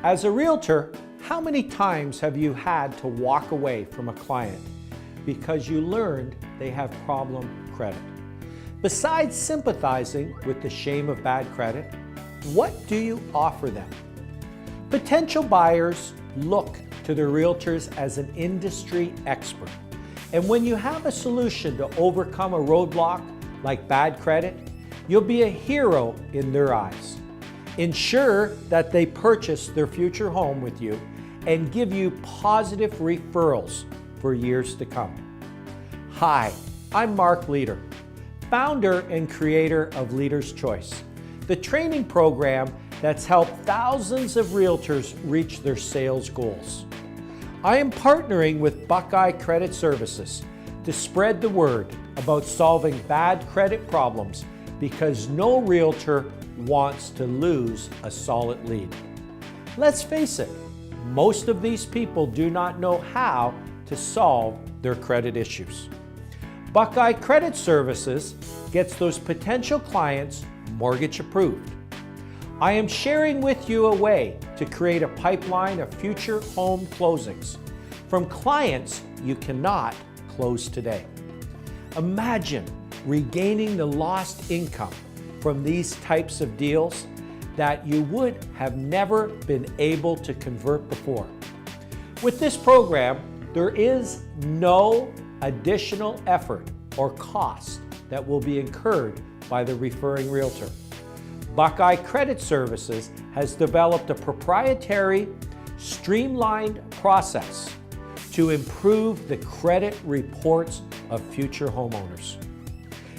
As a realtor, how many times have you had to walk away from a client because you learned they have problem credit? Besides sympathizing with the shame of bad credit, what do you offer them? Potential buyers look to their realtors as an industry expert. And when you have a solution to overcome a roadblock like bad credit, you'll be a hero in their eyes. Ensure that they purchase their future home with you and give you positive referrals for years to come. Hi, I'm Mark Leader, founder and creator of Leader's Choice, the training program that's helped thousands of realtors reach their sales goals. I am partnering with Buckeye Credit Services to spread the word about solving bad credit problems because no realtor wants to lose a solid lead. Let's face it, most of these people do not know how to solve their credit issues. Buckeye Credit Services gets those potential clients mortgage approved. I am sharing with you a way to create a pipeline of future home closings from clients you cannot close today. Imagine regaining the lost income from these types of deals that you would have never been able to convert before. With this program, there is no additional effort or cost that will be incurred by the referring realtor. Buckeye Credit Services has developed a proprietary, streamlined process to improve the credit reports of future homeowners.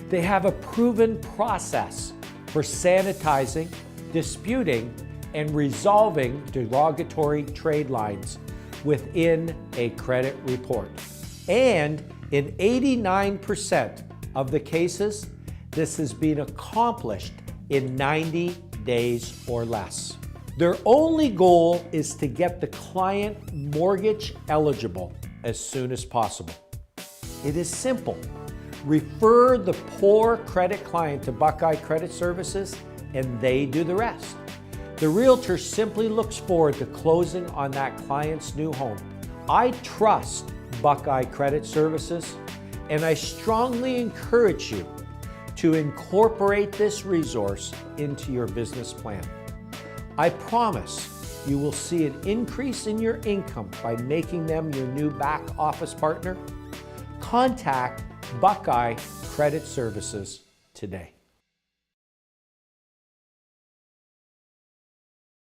They have a proven process for sanitizing, disputing, and resolving derogatory trade lines within a credit report. And in 89% of the cases, this has been accomplished in 90 days or less. Their only goal is to get the client mortgage eligible as soon as possible. It is simple. Refer the poor credit client to Buckeye Credit Services and they do the rest. The realtor simply looks forward to closing on that client's new home. I trust Buckeye Credit Services and I strongly encourage you to incorporate this resource into your business plan. I promise you will see an increase in your income by making them your new back office partner. Contact Buckeye Credit Services today.